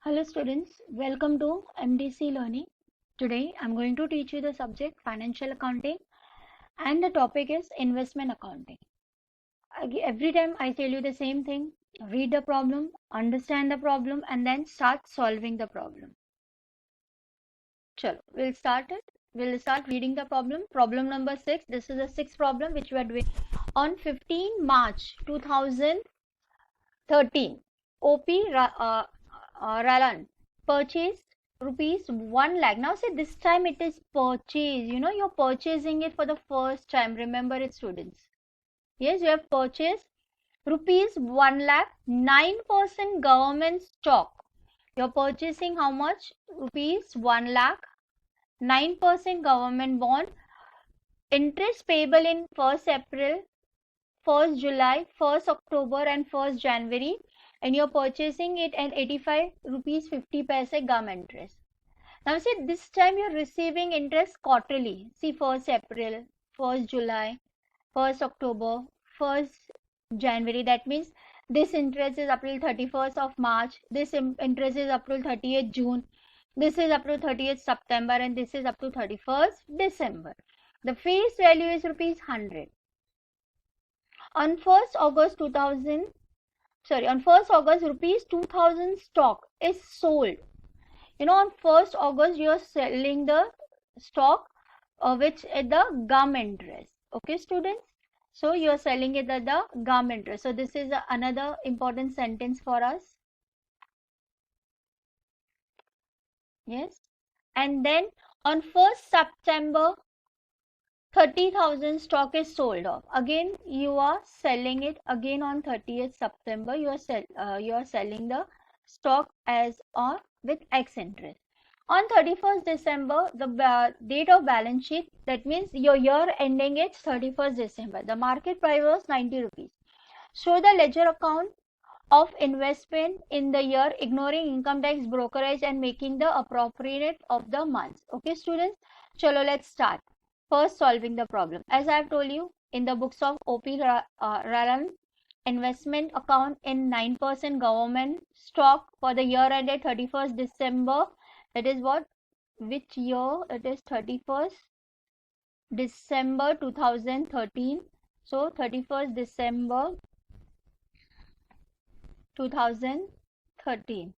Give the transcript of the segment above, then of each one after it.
Hello students, welcome to MDC Learning. Today I'm going to teach you the subject Financial Accounting and the topic is Investment Accounting. Every time I tell you the same thing, read the problem, understand the problem and then start solving the problem. Chalo, we'll start it. We'll start reading the problem. Problem number 6. This is the sixth problem which we are doing on 15 March 2013. OP Ralan purchased rupees 1 lakh. Now say this time it is purchase. You know you're purchasing it for the first time. Remember it, students. Yes, you have purchased rupees 1 lakh, 9% government stock. You're purchasing how much? Rupees 1 lakh, 9% government bond. Interest payable in 1st April, 1st July, 1st October and 1st January, and you're purchasing it at 85 rupees 50 paise gum interest. Now see this time you're receiving interest quarterly. See 1st April, 1st July, 1st October, 1st January. That means this interest is up till 31st of March. This interest is up till 30th June. This is up to 30th September and this is up to 31st December. The face value is rupees 100. On 1st August rupees 2000 stock is sold. You know, on 1st August you are selling the stock which at the gum interest. Okay, students. So you are selling it at the gum interest. So this is another important sentence for us. Yes. And then on 1st September 30,000 stock is sold off. Again you are selling it again on 30th September. You are selling the stock as on with X interest. On 31st December, the date of balance sheet, that means your year ending is 31st December. The market price was 90 rupees. Show the ledger account of investment in the year, ignoring income tax, brokerage and making the appropriate of the months. Okay, students? Chalo, let's start. First, solving the problem. As I have told you, in the books of OP Ralan, investment account in 9% government stock for the year ended 31st December. That is what? Which year? It is 31st December 2013. So 31st December 2013.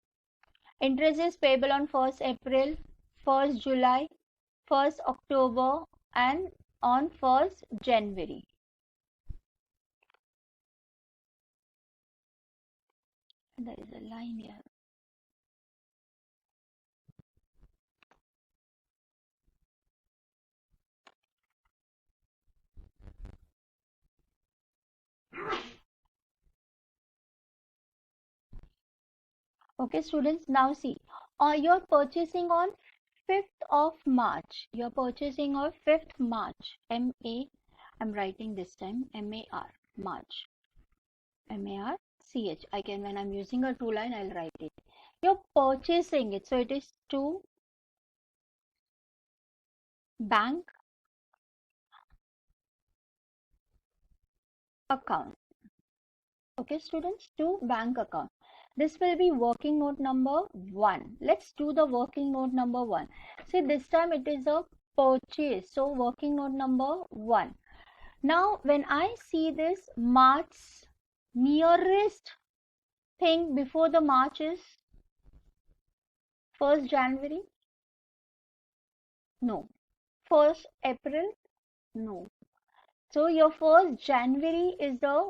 Interest is payable on 1st April, 1st July, 1st October and on 1st January. There is a line here. Okay, students, now see. You're purchasing on 5th of March. You're purchasing on 5th March. M-A, I'm writing this time, M-A-R, March. M-A-R-C-H. I can, when I'm using a two line, I'll write it. You're purchasing it. So it is to bank account. Okay, students, to bank account. This will be working note number 1. Let's do the working note number 1. See, this time it is a purchase. So, working note number 1. Now, when I see this March, nearest thing before the March is 1st January? No. 1st April? No. So, your 1st January is the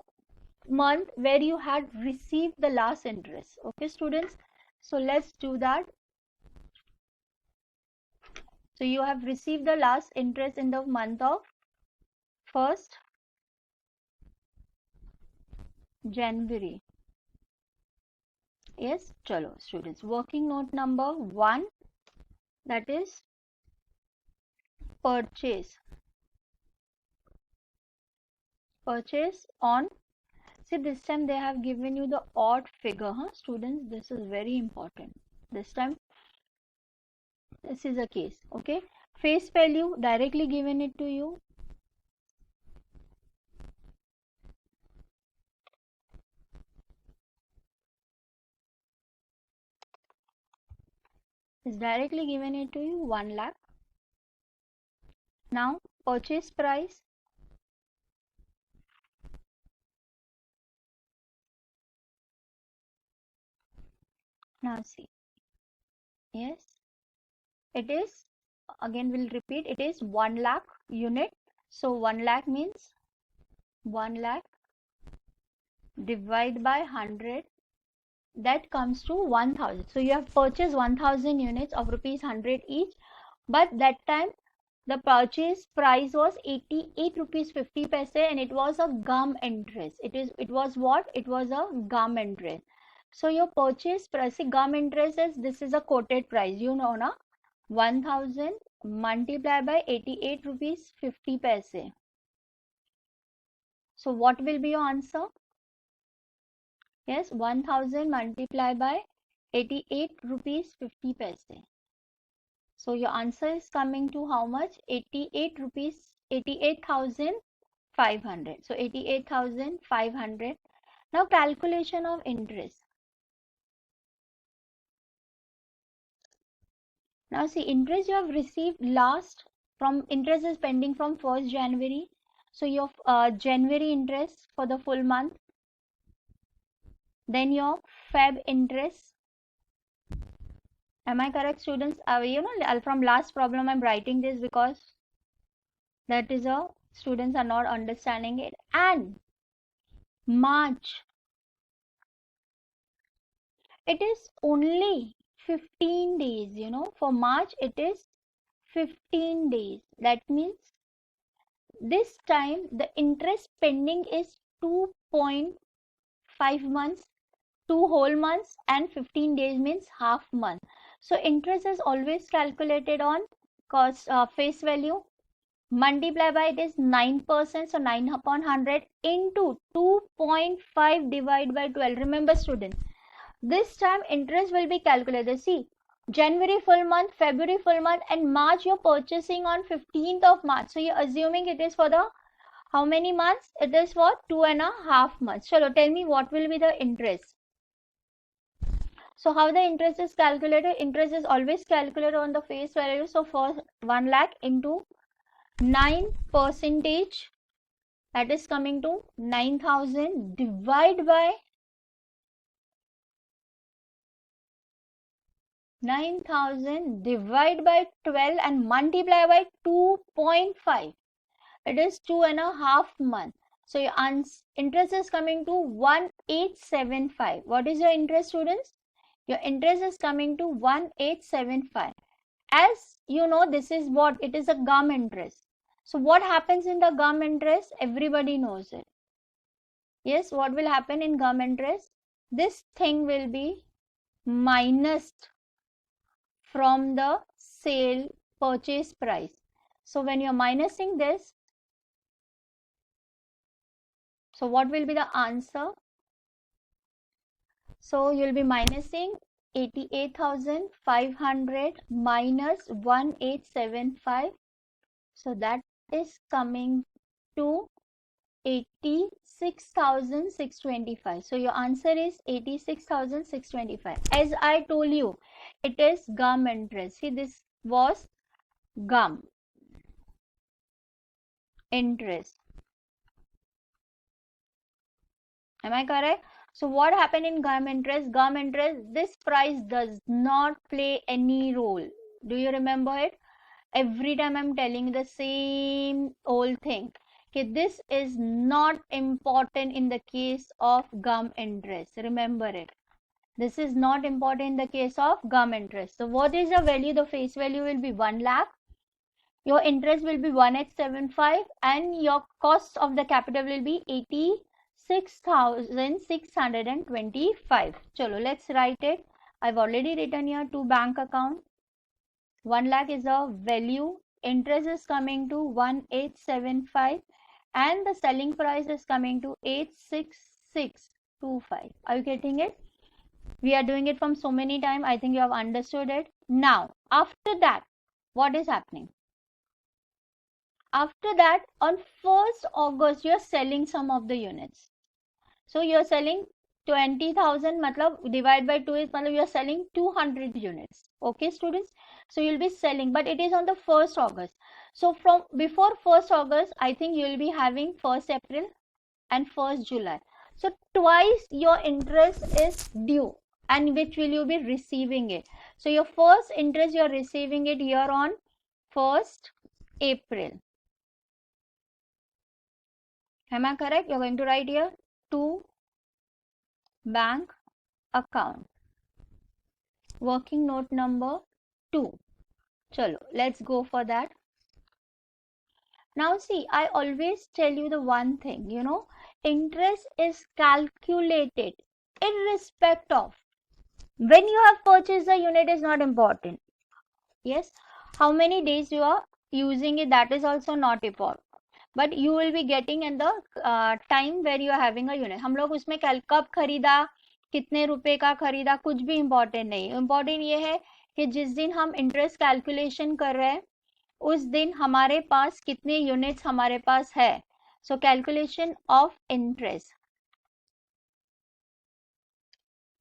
month where you had received the last interest. Okay, students? So, let's do that. So, you have received the last interest in the month of 1st January. Yes, chalo, students. Working note number 1, that is purchase. Purchase on, see this time they have given you the odd figure, huh? Students, this is very important. This time, this is a case, okay? Face value directly given it to you. It's directly given it to you 1 lakh. Now purchase price. Now see. Yes, it is, again we'll repeat, it is 1 lakh unit. So 1 lakh means 1 lakh divide by 100, that comes to 1000. So you have purchased 1000 units of rupees 100 each, but that time the purchase price was 88 rupees 50 paise, and it was a gum interest. It was what? It was a gum interest. So your purchase price, gum interest is, this is a quoted price, you know na, 1000 multiplied by 88 rupees 50 paise. So what will be your answer? Yes, 1000 multiplied by 88 rupees 50 paise. So your answer is coming to how much? 88 rupees, 88,500. So 88,500. Now calculation of interest. Now see, interest you have received last, from interest is pending from 1st January. So your January interest for the full month. Then your Feb interest. Am I correct, students? From last problem I'm writing this because that is a, students are not understanding it. And March, it is only 15 days, for March it is 15 days. That means this time the interest pending is 2.5 months, 2 whole months, and 15 days means half month. So interest is always calculated on cost, face value, multiply by, it is 9%, so 9 upon 100 into 2.5 divided by 12. Remember students, this time interest will be calculated. See, January full month, February full month, and March you're purchasing on 15th of March. So you're assuming it is for the how many months? It is for 2.5 months. Chalo, tell me what will be the interest. So how the interest is calculated? Interest is always calculated on the face value. So for 1 lakh into 9%, that is coming to 9,000, divide by 9,000 divide by 12 and multiply by 2.5. It is 2.5 months. So your interest is coming to 1875. What is your interest, students? Your interest is coming to 1875. As you know, this is what? It is a gum interest. So what happens in the gum interest? Everybody knows it. Yes, what will happen in gum interest? This thing will be minused from the sale purchase price. So when you're minusing this, so what will be the answer? So you'll be minusing 88,500 minus 1875. So that is coming to 86,625. So your answer is 86,625. As I told you, it is gum interest. See, this was gum interest. Am I correct? So what happened in gum interest? Gum interest, this price does not play any role. Do you remember it? Every time I'm telling the same old thing. Okay, this is not important in the case of gum interest. Remember it. This is not important in the case of gum interest. So what is the value? The face value will be 1 lakh. Your interest will be 1875 and your cost of the capital will be 86,625. Chalo, let's write it. I've already written here to bank account. 1 lakh is a value. Interest is coming to 1875 and the selling price is coming to 86625. Are you getting it? We are doing it from so many times. I think you have understood it. Now, after that, what is happening? After that, on 1st August, you are selling some of the units. So you are selling 20,000 matlab divide by 2 is matlab you are selling 200 units. Okay students, so you'll be selling, but it is on the 1st August. So from before 1st August, I think you will be having 1st April and 1st July. So twice your interest is due, and which will you be receiving it. So your first interest you are receiving it here on 1st April. Am I correct? You're going to write here to bank account. Working note number 2. Chalo, let's go for that. Now see, I always tell you the one thing, interest is calculated irrespective of when you have purchased the unit is not important. Yes, how many days you are using it, that is also not important. But you will be getting in the time where you are having a unit. हम लोग उसमें कब खरीदा, कितने रुपए का खरीदा, कुछ भी इम्पोर्टेंट नहीं. इम्पोर्टेंट ये है कि जिस दिन हम इंटरेस्ट कैलकुलेशन कर रहे हैं उस दिन हमारे पास कितने यूनिट्स हमारे पास है. सो कैलकुलेशन ऑफ इंटरेस्ट,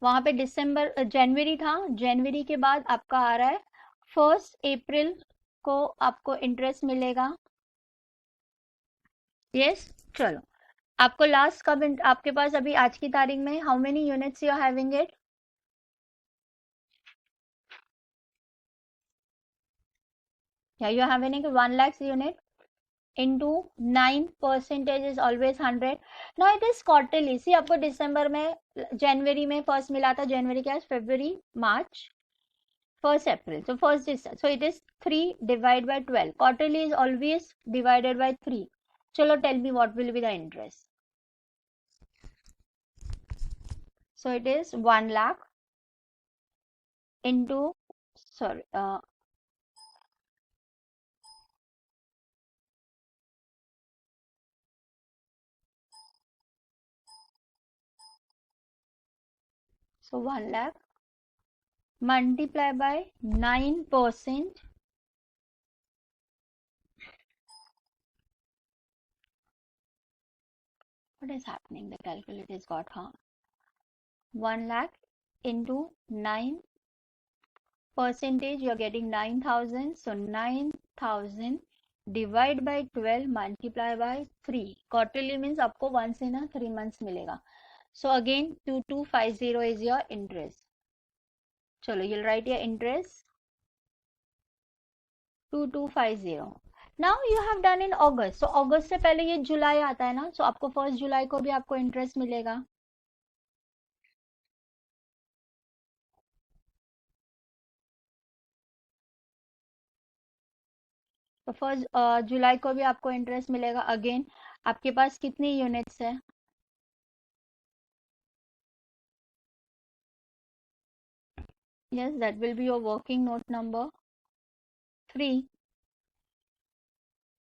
वहां पे जनवरी था, जनवरी के बाद आपका आ रहा है 1st अप्रैल को आपको इंटरेस्ट मिलेगा. यस चलो, आपको लास्ट कब आपके पास अभी आज की तारीख में how many units you are having it? Yeah, you are having 1 lakh unit into 9% is always 100. Now it is quarterly. See, आपको दिसंबर में, जनवरी में फर्स्ट मिला था, जनवरी क्या है, फरवरी, मार्च, 1st April. So 1st is, so it is 3 divided by 12. Quarterly is always divided by 3. Chalo, tell me what will be the interest. So it is 1 lakh into, sorry, so 1 lakh multiply by 9%. What is happening? The calculator is got, huh? 1 lakh into 9%, you are getting 9,000. So 9,000 divide by 12 multiply by 3. Quarterly means आपको 1 से ना 3 months मिलेगा. So again 2250 is your interest. चलो, you'll write your interest 2250. Now you have done in August. So August से पहले ये जुलाई आता है ना, so आपको 1st जुलाई को भी आपको इंटरेस्ट मिलेगा. तो 1st जुलाई को भी आपको इंटरेस्ट मिलेगा. अगेन आपके पास कितनी यूनिट्स है? Yes, that will be your working note number 3.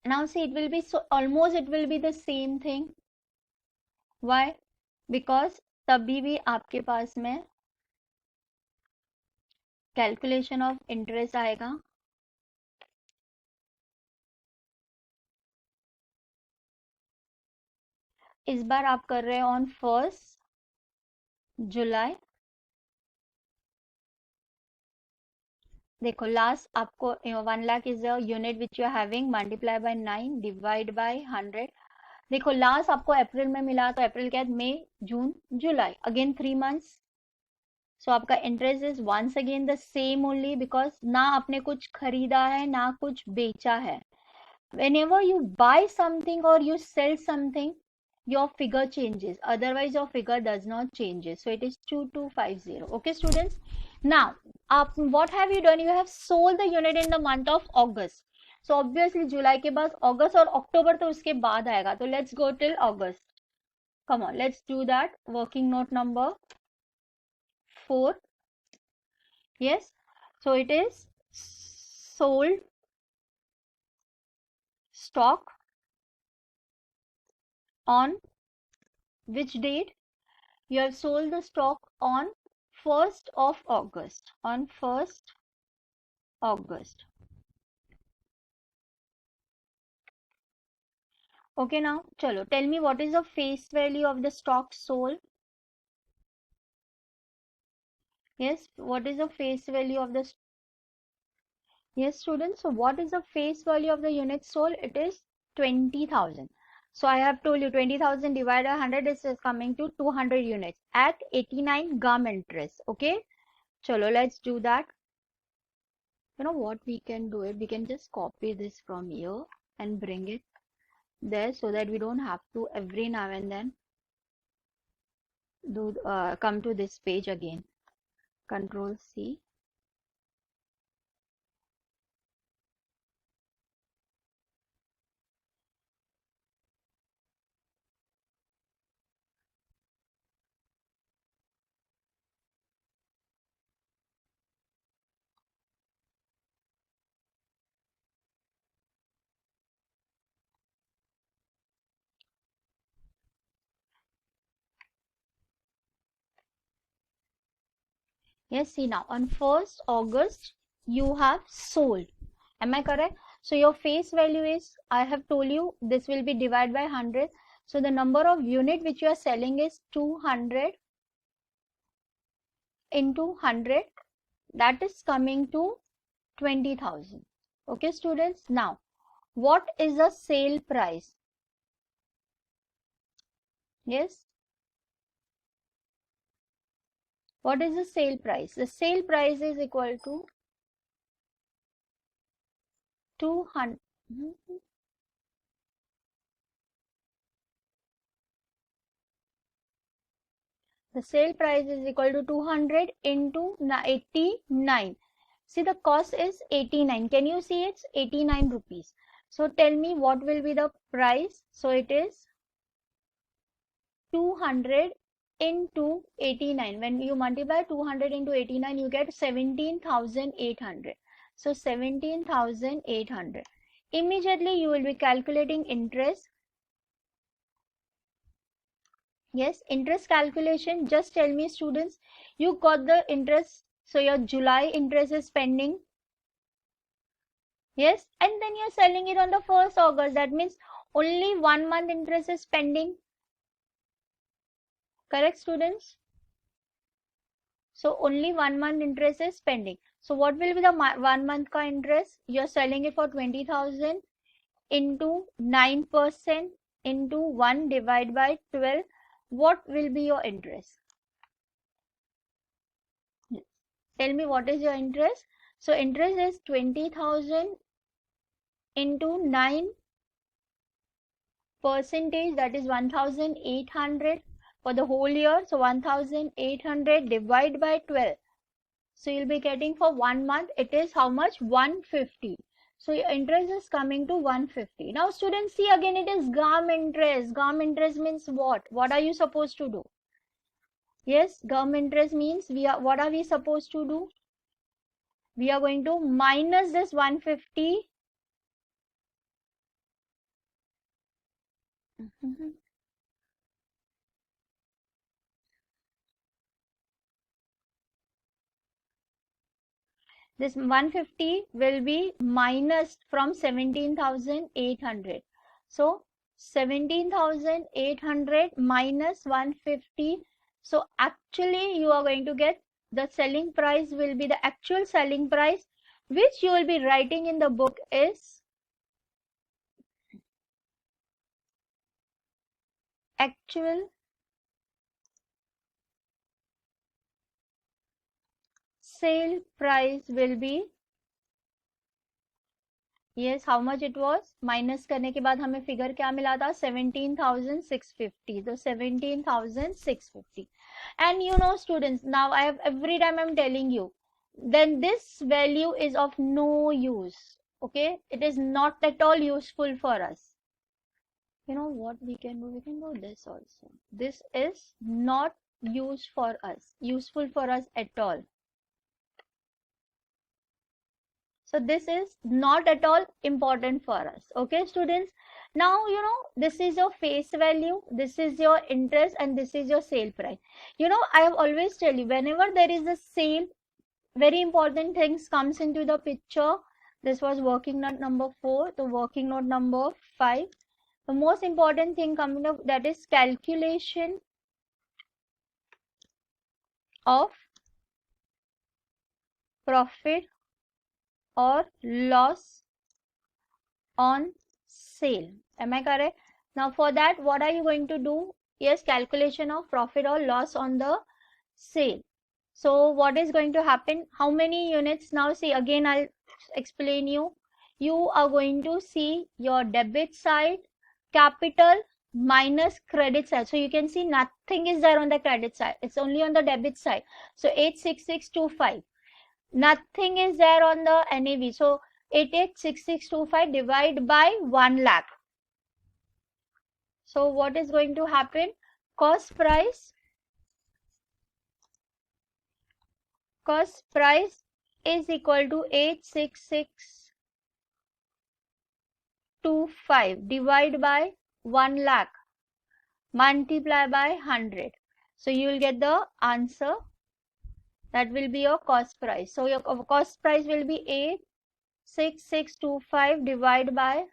Now see, it will be so almost it will be the same thing. Why? Because तभी भी आपके पास में कैलकुलेशन ऑफ इंटरेस्ट आएगा. इस बार आप कर रहे हैं ऑन 1st जुलाई. देखो लास्ट आपको 1 lakh is a unit which you are having, multiply by 9 divide by 100. देखो लास्ट आपको अप्रैल में मिला, तो अप्रैल के बाद मई, जून, जुलाई, अगेन 3 months. सो आपका interest is once again the same only, because ना आपने कुछ खरीदा है ना कुछ बेचा है. whenever you buy something or you sell something, your figure changes, otherwise your figure does not changes. So it is 2250. Okay students, now what have you done? You have sold the unit in the month of August. So obviously जुलाई के बाद अगस्त और अक्टूबर तो उसके बाद आएगा. तो let's go till August. Come on, let's do that. Working note number 4. Yes, so it is sold stock on which date? You have sold the stock on 1st of August. On 1st August. Okay, now chalo, tell me what is the face value of the stock sold? Yes, what is the face value of the yes, students. So what is the face value of the unit sold? It is 20,000. So I have told you 20,000 divided by 100 is coming to 200 units at 89 gum interest. Okay. Chalo, let's do that. You know what we can do it? We can just copy this from here and bring it there so that we don't have to every now and then do come to this page again. Control C. Yes, see now on 1st August you have sold. Am I correct? So your face value is, I have told you this will be divided by 100. So the number of unit which you are selling is 200 into 100. That is coming to 20,000. Okay, students. Now, what is the sale price? Yes. What is the sale price? The sale price is equal to 200. The sale price is equal to 200 into 89. See, the cost is 89. Can you see it's 89 rupees? So tell me what will be the price? So it is 200 into 89. When you multiply 200 into 89, you get 17,800. So 17,800. Immediately you will be calculating interest. Yes, interest calculation. Just tell me, students, you got the interest. So your July interest is pending. Yes, and then you're selling it on the 1st August. That means only 1 month interest is pending. Correct, students? So only 1 month interest is pending. So what will be the 1 month ka interest? You're selling it for 20,000 into 9% into 1 divided by 12. What will be your interest? Tell me what is your interest. So interest is 20,000 into 9 percentage, that is 1,800 for the whole year. So 1,800 divided by 12. So you'll be getting for 1 month, it is how much? 150. So your interest is coming to 150. Now students, see again, it is GAM interest. GAM interest means what? What are you supposed to do? Yes, GAM interest means what are we supposed to do? We are going to minus this 150. This 150 will be minus from 17,800. So 17,800 minus 150. So actually you are going to get the selling price will be the actual selling price, which you will be writing in the book is actual sale price will be, yes, how much it was, minus करने के बाद हमें figure क्या मिला था, 17,650. तो 17,650. And you know students, now I have every time I'm telling you, then this value is of no use. Okay, it is not at all useful for us. You know what we can do, we can do this also. This is not useful for us at all. So this is not at all important for us. Okay, students. Now, you know, this is your face value, this is your interest, and this is your sale price. You know, I have always tell you, whenever there is a sale, very important things comes into the picture. This was working note number 4, the working note number 5. The most important thing coming up, that is calculation of profit or loss on sale. Am I correct? Now for that, what are you going to do? Yes, calculation of profit or loss on the sale. So what is going to happen? How many units? Now see, again I'll explain you. You are going to see your debit side, capital minus credit side. So you can see nothing is there on the credit side. It's only on the debit side. So 86625. Nothing is there on the NAV. So 886625 divide by 1 lakh. So what is going to happen? Cost price is equal to 86625 divide by 1 lakh multiply by 100. So you will get the answer. That will be your cost price. So your cost price will be 86625 divided by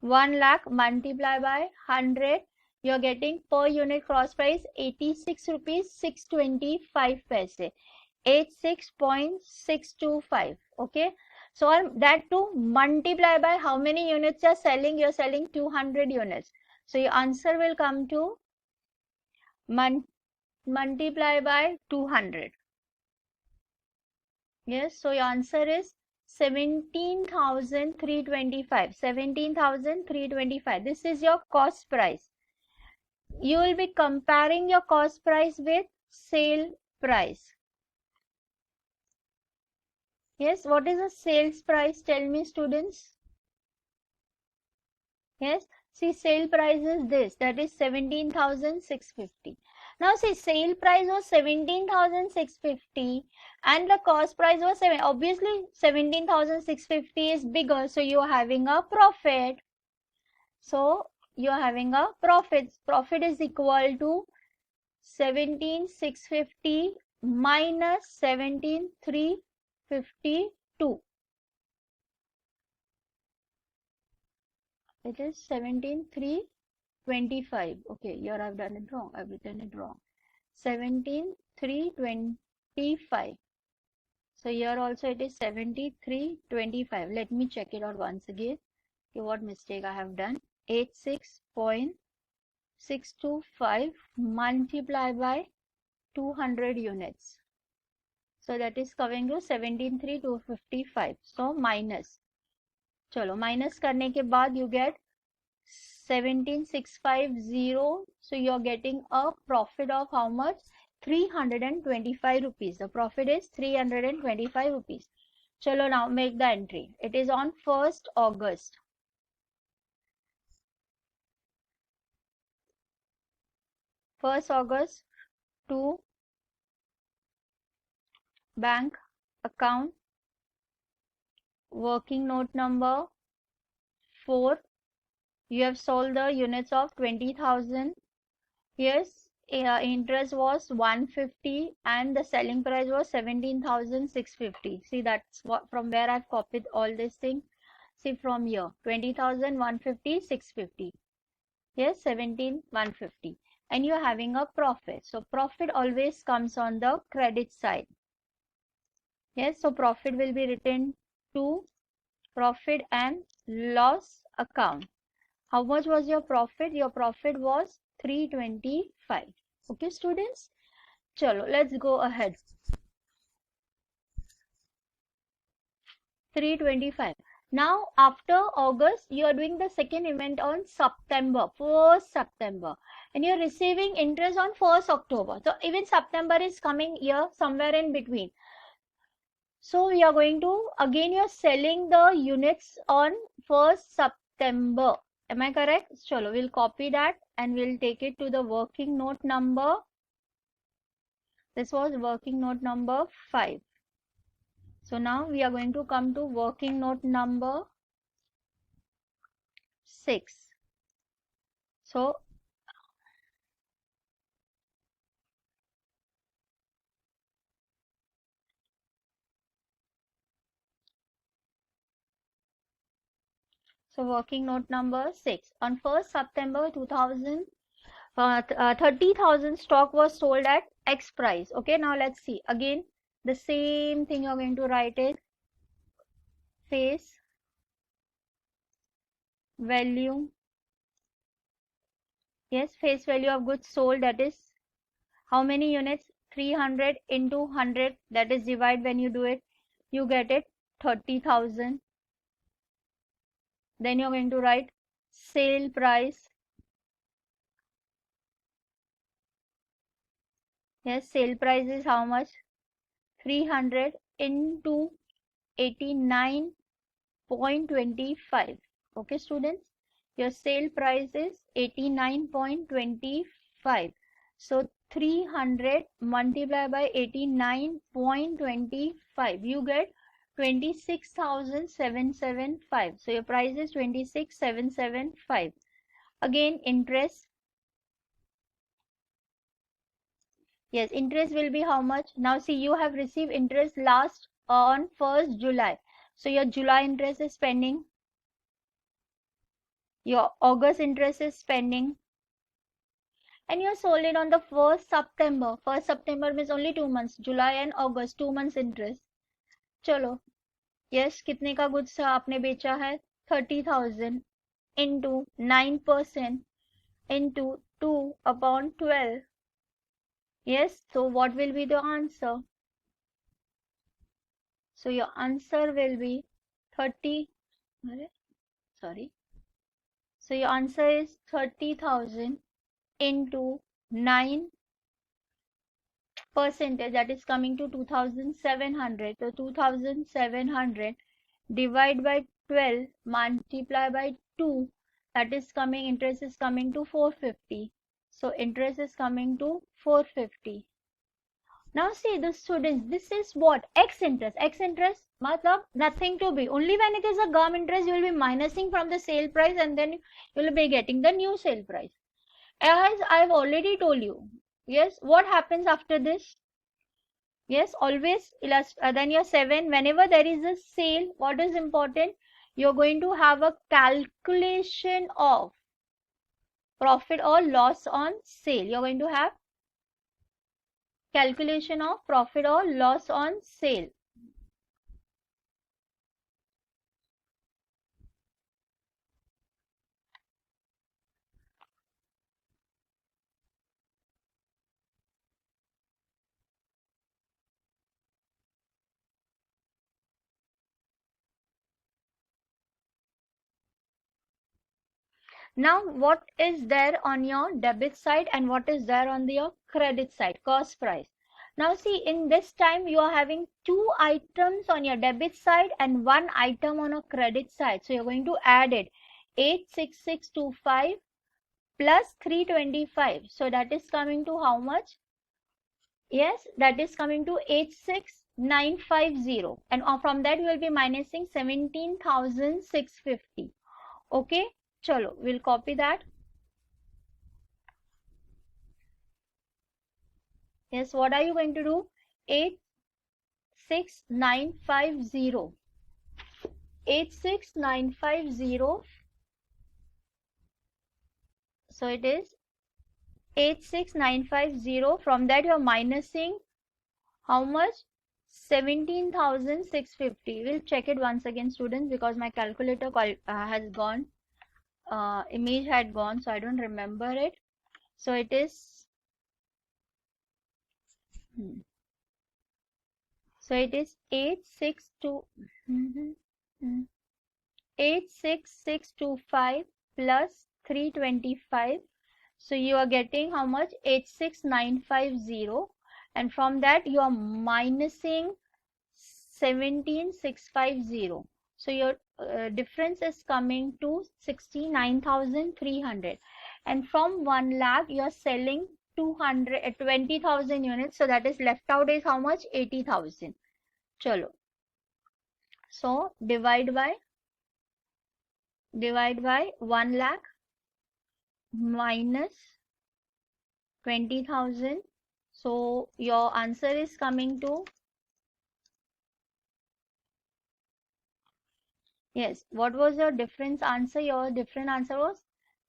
1 lakh multiply by 100. You are getting per unit cost price 86 rupees 625 paise. 86.625. Okay. So that to multiply by how many units you are selling? You are selling 200 units. So your answer will come to multiply by 200. Yes, so your answer is 17,325. 17,325. This is your cost price. You will be comparing your cost price with sale price. Yes, what is the sales price? Tell me, students. Yes, see, sale price is this. That is 17,650. Now see, sale price was 17,650 and the cost price was 7. Obviously, 17,650 is bigger, so you are having a profit. So you are having a profit. Profit is equal to 17,650 minus 17,352. It is 17,325. Okay, here I've done it wrong. I've written it wrong. 17,325. So here also it is 7325. Let me check it out once again. Okay, what mistake I have done? 86.625 multiplied by 200 units. So that is coming to 17,355. So minus. चलो minus करने के बाद you get 17,650. So you are getting a profit of how much? 325 rupees. The profit is 325 rupees. Chalo, now make the entry. It is on 1st August. To bank account working note number 4. You have sold the units of 20,000. Yes, interest was 150 and the selling price was 17,650. See, that's what from where I've copied all these things. See, from here 20,000, 150, 650. Yes, 17,150. And you're having a profit. So profit always comes on the credit side. Yes, so profit will be written to profit and loss account. How much was your profit? Your profit was 325. Okay, students? Chalo, let's go ahead. 325. Now, after August, you are doing the second event on September, 1st September. And you're receiving interest on 1st October. So, even September is coming here, somewhere in between. So, we are going to, again, you're selling the units on 1st September. Am I correct? Chalo, we'll copy that and we'll take it to the working note number. This was working note number 5. So now we are going to come to working note number 6. So working note number 6. On 1st September 2000, 30,000 stock was sold at X price. Okay, now let's see. Again, The same thing you're going to write is face value. Yes, face value of goods sold, that is how many units? 300 into 100, that is divide when you do it, you get it 30,000. Then you're going to write sale price. Yes, sale price is how much? 300 into 89.25. Okay, students, your sale price is 89.25. So 300 multiplied by 89.25, you get 26,775. So your price is 26,775. Again, interest. Yes, interest will be how much? Now see, you have received interest last on 1st July. So your July interest is pending. Your August interest is pending. And you sold it on the 1st September. 1st September means only 2 months. July and August, 2 months interest. चलो, yes, कितने का goods आपने बेचा है? 30,000 into 9% into 2 upon 12. Yes, so what will be the answer? So your answer will be 30. Sorry. So your answer is 30,000 into 9%, that is coming to 2,700. So 2,700 divide by 12 multiply by 2, that is coming, interest is coming to 450. So interest is coming to 450. Now see the students, this is what? X interest. X interest matlab nothing to be. Only when it is a gum interest, you will be minusing from the sale price and then you will be getting the new sale price. As I've already told you, yes, what happens after this? Yes, always then your 7, whenever there is a sale, what is important? You're going to have a calculation of profit or loss on sale. You're going to have calculation of profit or loss on sale. Now, what is there on your debit side and what is there on your credit side? Cost price. Now, see, in this time, you are having 2 items on your debit side and 1 item on a credit side. So, you're going to add it. 86625 plus 325. So, that is coming to how much? Yes, that is coming to 86950. And from that, you will be minusing 17,650. Okay. Chalo, we'll copy that. Yes, what are you going to do? 86950. 86950. So it is 86950. From that, you are minusing how much? 17,650. We'll check it once again, students, because my calculator has gone. Image had gone, so I don't remember it. So it is 86625 plus 325. So you are getting how much? 86950, and from that you are minusing 17,650. So your difference is coming to 69,300, and from 1 lakh you are selling 20,000 units. So that is left out is how much? 80,000. Chalo. So divide by 1 lakh minus 20,000. So your answer is coming to, yes, what was your difference answer? Your different answer was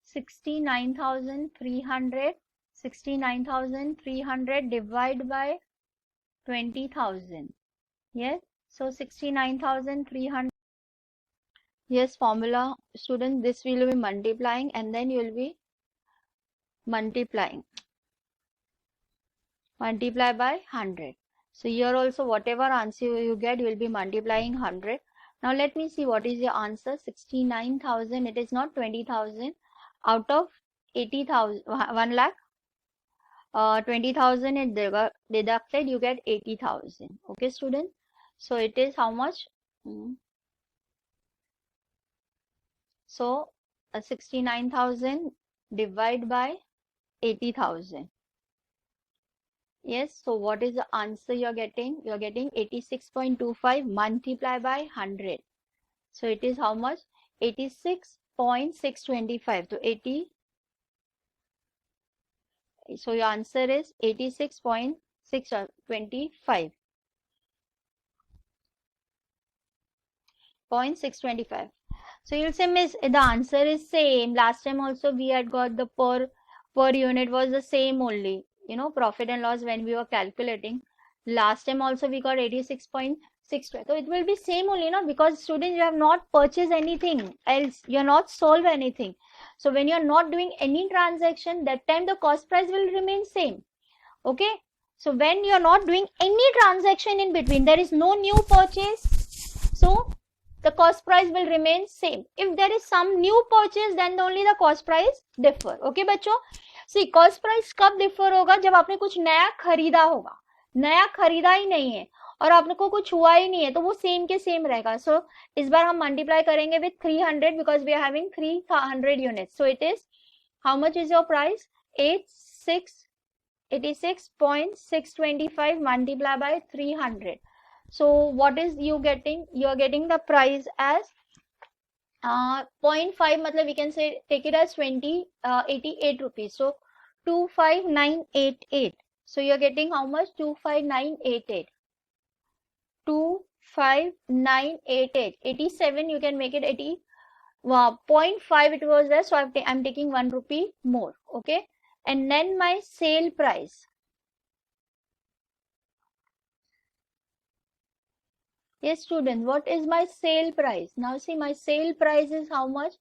69,300. 69,300 divided by 20,000. Yes, so 69,300. Yes, formula student, this will be multiplying and then you will be multiply by 100. So here also whatever answer you get, you will be multiplying 100. Now let me see what is your answer. 69,000. It is not 20,000. Out of 80,000, 1 lakh, 20,000 is deducted, you get 80,000. Okay, student. So it is how much? So 69,000 divided by 80,000. Yes, so what is the answer you're getting? You're getting 86.25 multiplied by 100. So it is how much? 86.625. So 80. So your answer is 86.625. 0.625. So you'll say, Miss, the answer is same. Last time also we had got the per unit was the same only. You know, profit and loss when we were calculating. Last time also we got 86.6. So it will be same only, no? Because students, you have not purchased anything else. You are not sold anything. So when you are not doing any transaction, that time the cost price will remain same. Okay. So when you are not doing any transaction in between, there is no new purchase. So the cost price will remain same. If there is some new purchase, then only the cost price differ. Okay बच्चों, see cost price कब differ होगा? जब आपने कुछ नया खरीदा होगा. नया खरीदा ही नहीं है और आपको कुछ हुआ ही नहीं है, तो वो सेम के सेम रहेगा. सो इस बार हम मल्टीप्लाई करेंगे with 300 because we are having 300 units. So it is, how much is your price? 86.625 multiplied by 300. So what is you getting? You are getting the price as 0.5, matlab we can say take it as 88 rupees. So 25988. So you are getting how much? 25988. 25988. 87 you can make it 80. 0.5 it was there, so I'm taking 1 rupee more. Okay, and then my sale price. Yes, student, what is my sale price? Now see, my sale price is how much?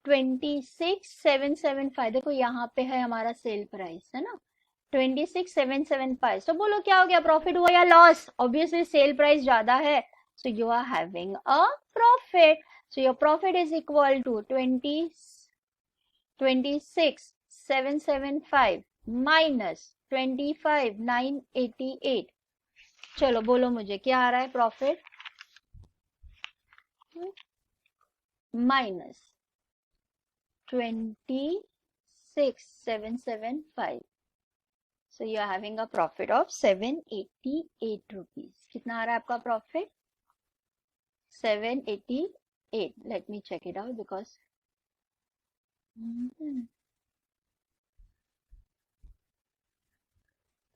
26,775. देखो यहाँ पे है हमारा sale price, है ना? 26,775. तो बोलो क्या हो गया, प्रॉफिट हुआ या लॉस? ऑब्वियसली सेल प्राइस ज्यादा है, so you are having a profit. So your profit is equal to 26,775 minus 25,988. चलो बोलो मुझे क्या आ रहा है profit? Minus 26,775. So you are having a profit of 788 rupees. कितना आ रहा है आपका profit? 788. Let me check it out because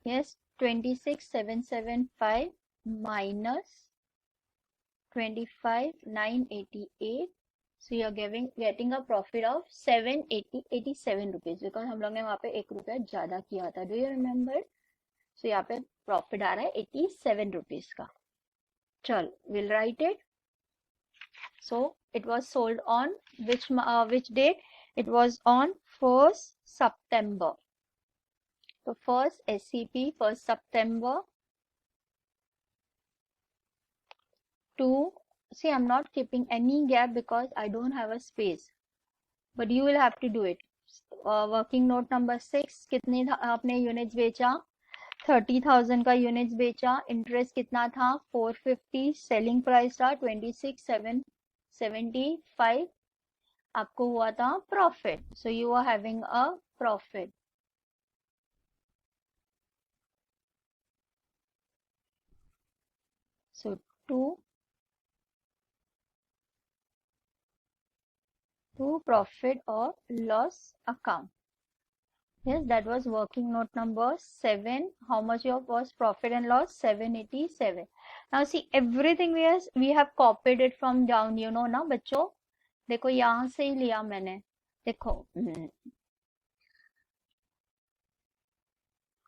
yes, 26,775 minus 25,988. So you are getting a profit of 787 rupees because हम लोग ने वहाँ पे 1 रुपया ज्यादा किया था. Do you remember? So यहाँ पे प्रॉफिट आ रहा है 87 rupees का. चल, we'll write it. So it was sold on which date? It was on 1st September. So first SCP, 1st September to, see, I'm not keeping any gap because I don't have a space, but you will have to do it. Working note number 6, कितने आपने units बेचा? 30,000 का units बेचा. Interest कितना था? 450. Selling price था 26,775. आपको हुआ था profit. So you are having a profit. So to profit or loss account. Yes, that was working note number 7. How much was profit and loss? 787. Now see, everything we have copied it from down, you know ना बच्चों. देखो यहाँ से ही लिया मैंने. देखो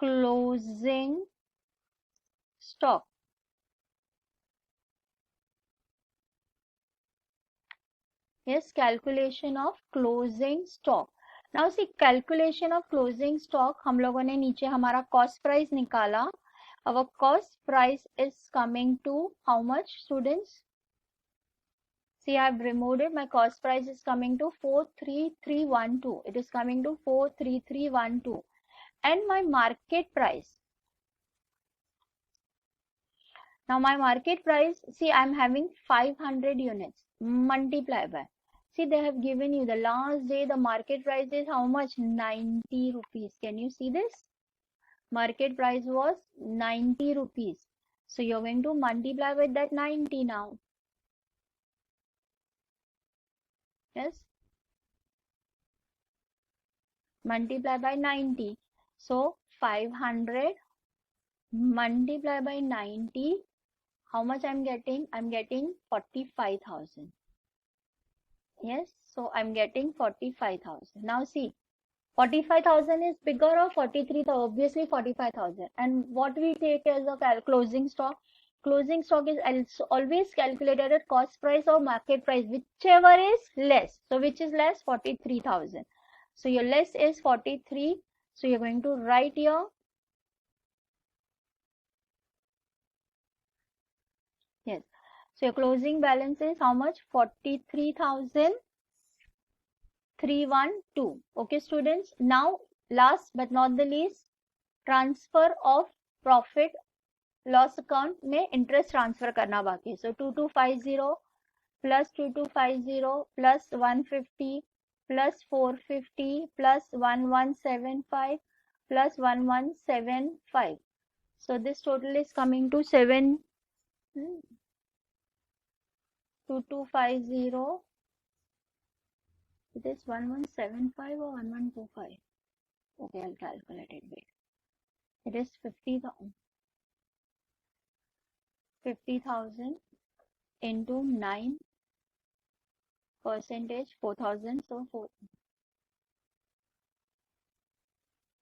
closing stock. Yes, calculation of closing stock. Now see, calculation of closing stock, हम लोगों ने नीचे हमारा cost price निकाला. Our cost price is coming to how much, students? See, I have removed it. My cost price is coming to 43312. It is coming to 43312. And my market price. Now my market price, see, I'm having 500 units. Multiply by. See, they have given you the last day, the market price is how much? 90 rupees. Can you see this? Market price was 90 rupees. So you're going to multiply with that 90 now. Yes. Multiply by 90. So 500 multiply by 90. How much I'm getting? I'm getting 45,000. Yes. So I'm getting 45,000. Now see, 45,000 is bigger or 43,000? Obviously 45,000. And what we take as a closing stock? Closing stock is always calculated at cost price or market price, whichever is less. So which is less? 43,000. So your less is 43. So you're going to write here. Yes. So your closing balance is how much? 43,312. Okay, students. Now, last but not the least, transfer of profit loss account में interest transfer करना बाकी है. So 2250 plus 2250 plus 150 plus 450 plus 1175 plus 1175. So this total is coming to 2250. It is 1175 or 1125. Okay, I'll calculate it. Wait. It is 50,000 into 9 percentage, 4,000. So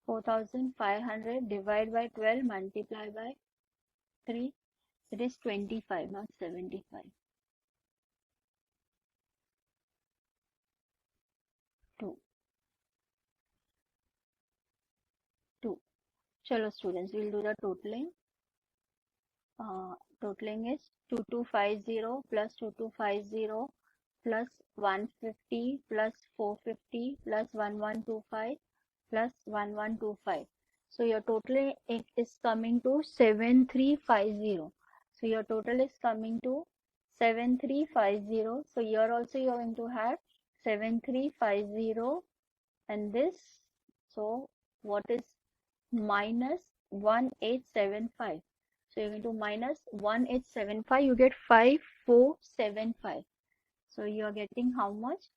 4,500 divided by 12 multiply by 3. It is 25, not 75. 2. Chalo students, we'll do the totaling. Totaling is 2250 plus 2250 plus 150 plus 450 plus 1125 plus 1125. So your total is coming to 7350. So your total is coming to 7350. So here also you are going to have 7350 and this. So what is minus 1875? So you're going to minus 1875. You get 5475. So you are getting how much?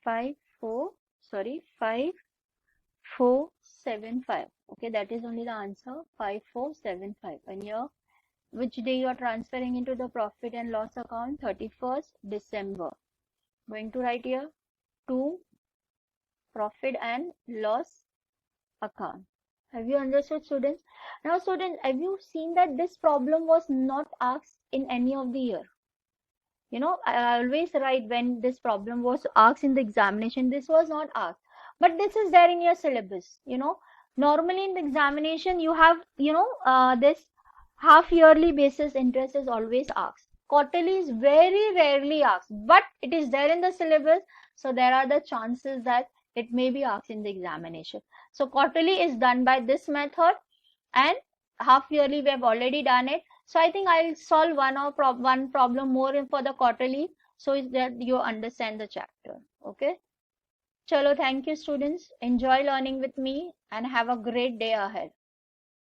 5475. Okay, that is only the answer. 5475. And here, which day you are transferring into the profit and loss account? 31st December. Going to write here to profit and loss account. Have you understood, students? Now, students, have you seen that this problem was not asked in any of the year? You know, I always write when this problem was asked in the examination, this was not asked. But this is there in your syllabus, you know. Normally in the examination, you have, you know, this half yearly basis interest is always asked. Quarterly is very rarely asked, but it is there in the syllabus. So there are the chances that it may be asked in the examination. So quarterly is done by this method and half yearly we have already done it. So I think I'll solve one problem more for the quarterly so that you understand the chapter. Okay. Chalo, thank you students. Enjoy learning with me and have a great day ahead.